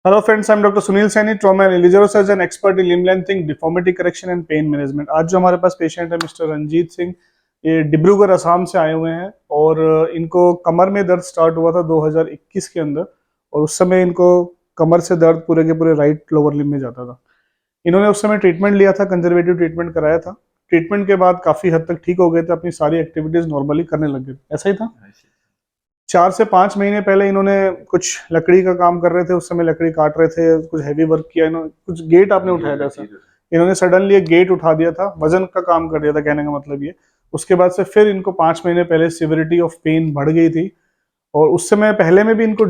Hello friends, I'm Dr. Sunil Saini, trauma and eligible surgeon, expert in limb lengthening, deformity correction and pain management. आज जो हमारे पास patient है mister Ranjit Singh, ये डिब्रूगढ़ असम से आए हुए हैं और इनको कमर में दर्द स्टार्ट हुआ था 2021 के अंदर और उस समय इनको कमर से दर्द पूरे के पूरे राइट लोअर लिम्ब में जाता था। इन्होंने उस समय ट्रीटमेंट लिया था, कंजर्वेटिव ट्रीटमेंट कराया था। ट्रीटमेंट के बाद काफी हद तक ठीक हो गए थे, अपनी सारी एक्टिविटीज नॉर्मली करने लग गए थे। ऐसा ही था। 4 से 5 महीने पहले इन्होंने कुछ लकड़ी का काम कर रहे थे, उस समय लकड़ी काट रहे थे, कुछ हैवी वर्क किया, इन्होंने कुछ गेट आपने उठाया था सर, इन्होंने सडनली एक गेट उठा दिया था, वजन का काम कर दिया था, कहने का मतलब ये। उसके बाद से फिर इनको 5 महीने पहले सिविरिटी ऑफ पेन बढ़ गई थी और उस समय पहले में भी इनको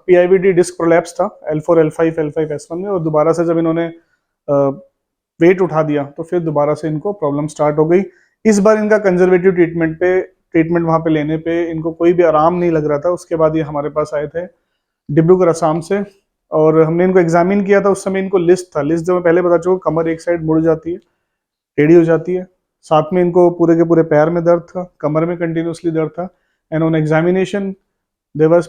पीआईवीडी डिस्क प्रोलैप्स था L4 L5 L5 S1 में, और दोबारा से जब इन्होंने वेट उठा दिया तो फिर दोबारा से इनको प्रॉब्लम स्टार्ट हो गई। इस बार इनका कंजर्वेटिव ट्रीटमेंट वहां पे लेने पे इनको कोई भी आराम नहीं लग रहा था। उसके बाद ये हमारे पास आए थे डिब्रूगढ़ असम से और हमने इनको एग्जामिन किया था। उस समय इनको लिस्ट था, लिस्ट जो मैं पहले बता चुका, कमर एक साइड मुड़ जाती है, टेढ़ी हो जाती है, साथ में इनको पूरे के पूरे पैर में दर्द था, कमर में कंटिन्यूसली दर्द था। And on examination there was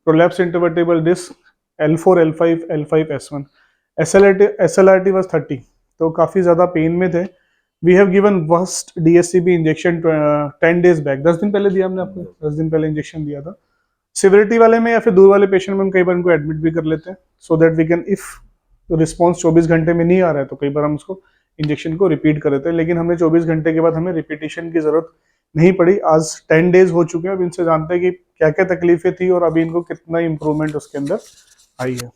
prolapse intervertebral disc L4 L5 L5 S1, SLRT was 30, तो काफी ज्यादा पेन में थे। We have given first DSCB injection 10 days back, 10 दिन पहले दिया हमने आपको, 10 दिन पहले इंजेक्शन दिया था। सिविरिटी वाले में या फिर दूर वाले पेशेंट में हम कई बार इनको एडमिट भी कर लेते हैं, so that we can, if response 24 घंटे में नहीं आ रहा है तो कई बार हम उसको इंजेक्शन को रिपीट कर देते हैं, लेकिन हमने 24 घंटे के बाद हमें रिपीटिशन की जरूरत नहीं पड़ी। आज 10 डेज हो चुके हैं, अब इनसे जानते हैं कि क्या क्या तकलीफें थी और अभी इनको कितना इंप्रूवमेंट उसके अंदर आई है।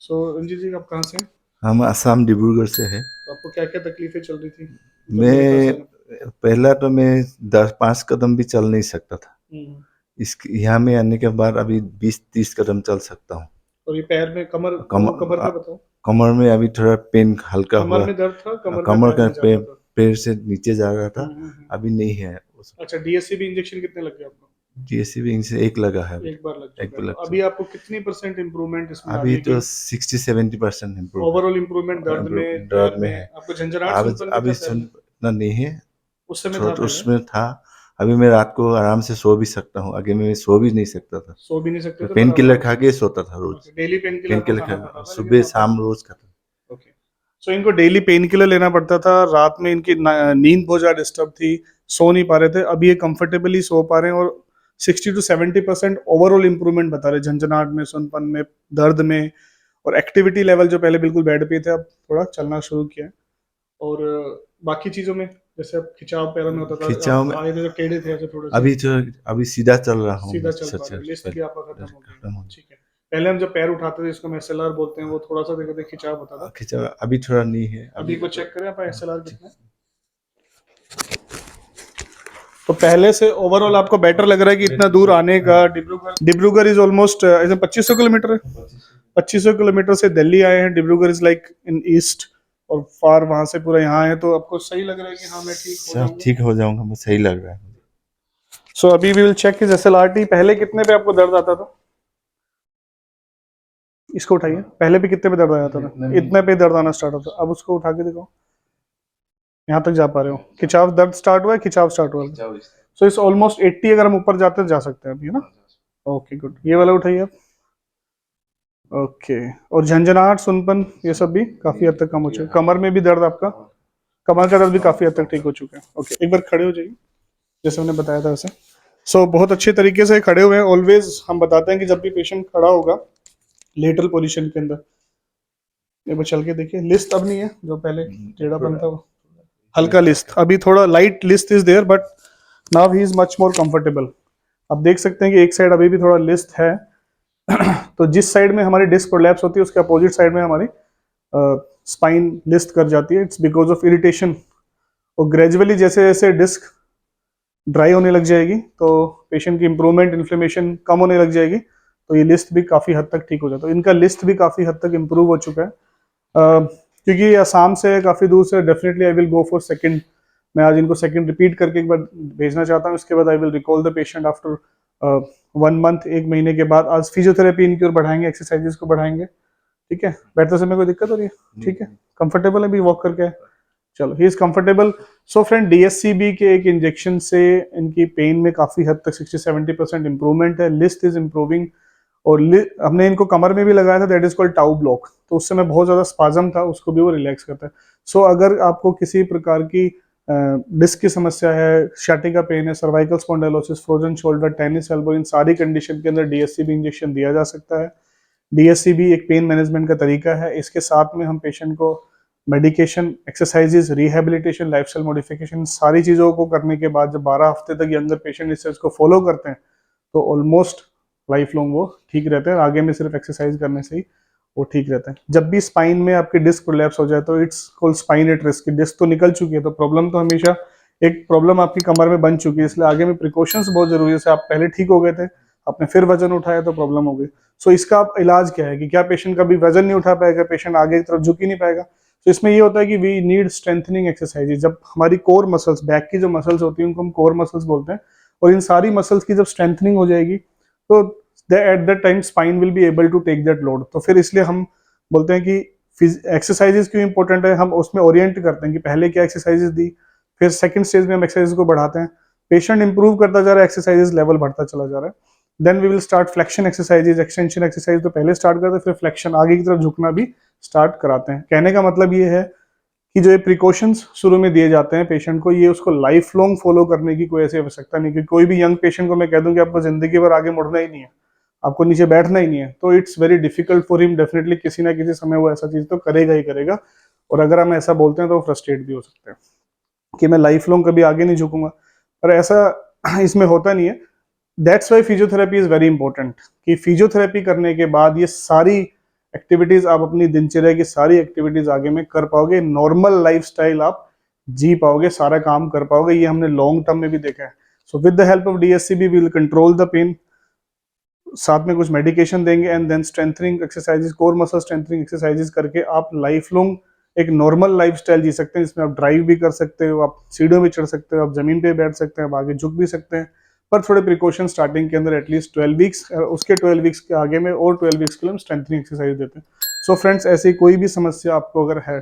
सो रंजीत जी, आप कहाँ से हैं? हम असम डिब्रूगढ़ से है। तो आपको क्या क्या तकलीफें चल रही थी? मैं पहला तो मैं 10-5 कदम भी चल नहीं सकता था। इस यहाँ में आने के बाद अभी 20-30 कदम चल सकता हूँ। और ये पैर में, कमर पे बताओ। कमर में अभी थोड़ा पेन हल्का कमर हुआ। में दर्द था, कमर कमर पे का पैर में जाता था। पैर से नीचे जा रहा था, अभी नहीं है। अच्छा, DSCB इंजेक्शन कितने लग गए आपको? DSCB से एक लगा है, एक बार लग एक चुका बार है। लग तो अभी आपको कितनी परसेंट इंप्रूवमेंट इसमें आ अभी गई? तो 60-70% इम्प्रूव ओवरऑल इंप्रूवमेंट दर्द में, पैर में है। आपको झंझनाहट अब सुनपन भी अभी था पैर में? सुनना नहीं है, उस समय था पहले? उसमें था। अभी मैं रात को आराम से सो भी सकता हूँ, आगे मैं सो भी नहीं सकता था। सो भी नहीं सकते थे, पेन पर किलर अब खा के सोता था रोज। डेली पेन किलर पेन आपको किलर खाना खा पड़ता था, लेकिन सुबह आप शाम रोज खाता। ओके। सो इनको डेली पेन किलर लेना पड़ता था, रात में इनकी नींद बहुत ज्यादा डिस्टर्ब थी, सो नहीं पा रहे थे। अभी ये कंफर्टेबली सो पा रहे हैं और 60 to 70% ओवरऑल इंप्रूवमेंट बता रहे, झंझनाहट में, सुनपन में, दर्द में। और एक्टिविटी लेवल जो पहले बिल्कुल बेड पे थे, अब थोड़ा चलना शुरू किया है। और बाकी चीजों में, जैसे अब खिंचाव पैरों में होता था, खिंचाव में आप आए थे जब टेढ़े थे ऐसे थोड़े से, अभी तो अभी सीधा चल रहा हूँ। सीधा चल पा रहे हैं, लिस्ट भी आपका खत्म हो गया। ठीक है। पहले हम जब पैर उठाते थे, इसको हम SLR बोलते हैं, वो थोड़ा सा देखते खिंचाव होता था। खिंचाव अभी थोड़ा नहीं है। अभी को चेक करें आप SLR कितना है। तो पहले से ओवरऑल आपको बेटर लग रहा है कि इतना दूर आने का? डिब्रूगढ़ इज ऑलमोस्ट 2500 किलोमीटर है। 2500 किलोमीटर से दिल्ली आए हैं। Dibrugarh is like in east और फार, वहां से पूरा यहाँ है। तो आपको सही लग रहा है कि हाँ मैं ठीक हो जाऊंगा, मैं सही लग रहा है। सो अभी we will check his SLRT। पहले कितने पे आपको दर्द आता था? इसको उठाइए, पहले भी कितने पे दर्द आया था? इतने पे दर्द आना स्टार्ट होता। अब उसको उठा के दिखाओ, यहाँ तक जा पा रहे हो? खिंचाव, दर्द स्टार्ट हुआ है, खिंचाव स्टार्ट हुआ है। सो इस ऑलमोस्ट 80, अगर हम ऊपर जाते हैं जा सकते हैं अभी, है ना? Okay good. ये वाला उठाइए आप। ओके। और झंझनाहट, सुनपन, ये सब भी काफी हद तक कम हो चुका है। कमर में भी दर्द आपका, कमर का दर्द भी काफी हद तक ठीक हो चुका है। ओके, एक बार खड़े हो जाइए जैसे हमने बताया था वैसे। सो बहुत अच्छे तरीके से खड़े हुए हैं। ऑलवेज हम बताते हैं कि जब भी पेशेंट खड़ा होगा लेटरल पोजीशन के अंदर, एक बार चल के देखिए। लिस्ट अब नहीं है, जो पहले टेढ़ापन था वो हल्का लिस्ट, अभी थोड़ा light list is there, but now he is much more comfortable. अब देख सकते हैं कि एक साइड अभी भी थोड़ा लिस्ट है। तो जिस साइड में हमारी डिस्क प्रोलैप्स होती है उसके अपोजिट साइड में हमारी स्पाइन लिस्ट कर जाती है। It's because of irritation. और ग्रेजुअली जैसे जैसे डिस्क ड्राई होने लग जाएगी तो पेशेंट की इंप्रूवमेंट, इन्फ्लेमेशन कम होने लग जाएगी, तो ये लिस्ट भी काफी हद तक ठीक हो जाता है। इनका लिस्ट भी काफी हद तक इम्प्रूव हो चुका है। क्योंकि ये आसाम से काफी दूर से, definitely I will go for second. मैं आज इनको सेकंड रिपीट करके एक बार भेजना चाहता हूँ। इसके बाद I will recall the patient after 1 month, 1 महीने के बाद। आज फिजियोथेरेपी इनकी और बढ़ाएंगे, एक्सरसाइजेस को बढ़ाएंगे। ठीक है, बैठते समय कोई दिक्कत हो रही है? ठीक है, कंफर्टेबल है भी वॉक करके? चलो, he is comfortable. So friend, DSCB के एक इंजेक्शन से इनकी पेन में काफी हद तक 60-70% इंप्रूवमेंट है। लिस्ट इज इंप्रूविंग और हमने इनको कमर में भी लगाया था, that is called tau block, तो उससे में बहुत ज़्यादा स्पाजम था, उसको भी वो रिलैक्स करता है। सो अगर आपको किसी प्रकार की डिस्क की समस्या है, शाटिका पेन है, cervical spondylosis, frozen shoulder, tennis elbow, इन सारी कंडीशन के अंदर डीएससीबी इंजेक्शन दिया जा सकता है। डीएससीबी एक पेन मैनेजमेंट का तरीका है। इसके साथ में हम पेशेंट को medication, exercises, rehabilitation, lifestyle modification, सारी चीज़ों को करने के बाद जब 12 हफ्ते तक यंगर पेशेंट इस चीज़ को फॉलो करते हैं तो ऑलमोस्ट लाइफ लॉन्ग वो ठीक रहते हैं। आगे में सिर्फ एक्सरसाइज करने से ही वो ठीक रहता है। जब भी स्पाइन में आपकी डिस्क प्रोलैप्स हो जाए तो it's called spine at risk, disc तो निकल चुकी है तो प्रॉब्लम तो हमेशा, एक प्रॉब्लम आपकी कमर में बन चुकी है, इसलिए आगे में प्रिकॉशंस बहुत जरूरी है। जैसे आप पहले ठीक हो गए थे, आपने फिर वजन उठाया तो प्रॉब्लम हो गई। सो इसका आप इलाज क्या है कि क्या पेशेंट कभी वजन नहीं उठा पाएगा, पेशेंट आगे की तरफ झुक ही नहीं पाएगा। तो इसमें ये होता है कि वी नीड स्ट्रेंथनिंग एक्सरसाइज। जब हमारी कोर मसल्स, बैक की जो मसल्स होती हैं उनको हम कोर मसल्स बोलते हैं, और इन सारी मसल्स की जब स्ट्रेंथनिंग हो जाएगी तो at that time spine will be able to take that load. तो फिर इसलिए हम बोलते हैं कि एक्सरसाइजेज क्यों इंपॉर्टेंट है, हम उसमें ओरिएंट करते हैं कि पहले क्या एक्सरसाइजेज दी, फिर सेकंड स्टेज में हम एक्सरसाइज को बढ़ाते हैं। पेशेंट इंप्रूव करता जा रहा है, एक्सरसाइजेज लेवल बढ़ता चला जा रहा है, then we will start flexion exercises, extension exercise तो पहले स्टार्ट करते हैं, फिर फ्लेक्शन आगे की तरफ झुकना भी स्टार्ट कराते हैं। कहने का मतलब ये है कि जो ये प्रिकॉशंस शुरू में दिए जाते हैं पेशेंट को, ये उसको लाइफ लॉन्ग फॉलो करने की कोई ऐसी आवश्यकता नहीं कि कोई भी यंग पेशेंट को मैं कह दूं कि आपको जिंदगी भर आगे मुड़ना ही नहीं है, आपको नीचे बैठना ही नहीं है, तो it's very difficult for him. Definitely किसी ना किसी समय वो ऐसा चीज तो करेगा ही करेगा, और अगर हम ऐसा बोलते हैं तो वो फ्रस्ट्रेट भी हो सकते हैं कि मैं लाइफ लॉन्ग कभी आगे नहीं झुकूंगा, पर ऐसा इसमें होता नहीं है। That's why physiotherapy is very important, कि फिजियोथेरेपी करने के बाद ये सारी एक्टिविटीज आप अपनी दिनचर्या की सारी एक्टिविटीज आगे में कर पाओगे, नॉर्मल लाइफस्टाइल आप जी पाओगे, सारा काम कर पाओगे। ये हमने लॉन्ग टर्म में भी देखा है। So with the help of DSCB we will control the pain, साथ में कुछ मेडिकेशन देंगे, and then strengthening exercises, core muscle strengthening exercises करके आप लाइफ लॉन्ग एक नॉर्मल लाइफस्टाइल जी सकते हैं, जिसमें आप ड्राइव भी कर सकते हो, आप सीढ़ियों में चढ़ सकते हो, आप जमीन पे बैठ सकते हैं, आप आगे झुक भी सकते हैं, पर थोड़े प्रिकॉशन स्टार्टिंग के अंदर एटलीस्ट 12 वीक्स, उसके 12 वीक्स के आगे में और 12 वीक्स के लिए हम स्ट्रेंथनिंग एक्सरसाइज देते हैं। सो फ्रेंड्स, ऐसी कोई भी समस्या आपको अगर है,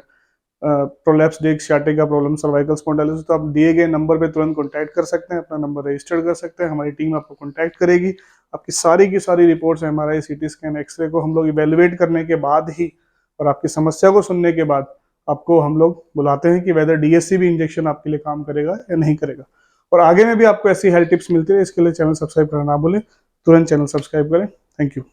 प्रोलैप्स डिस्क, शाटिका प्रॉब्लम, सर्वाइकल स्पॉन्डिलोसिस, तो आप दिए गए नंबर पे तुरंत कॉन्टैक्ट कर सकते हैं, अपना नंबर रजिस्टर कर सकते हैं, हमारी टीम आपको कॉन्टैक्ट करेगी। आपकी सारी की सारी reports, MRI, CT scan, x-ray को हम लोग इवेलुएट करने के बाद ही, और आपकी समस्या को सुनने के बाद आपको हम लोग बुलाते हैं कि वेदर डीएससीबी इंजेक्शन आपके लिए काम करेगा या नहीं करेगा। और आगे में भी आपको ऐसी हेल्थ टिप्स मिलती है, इसके लिए चैनल सब्सक्राइब करना ना भूलें, तुरंत चैनल सब्सक्राइब करें। Thank you.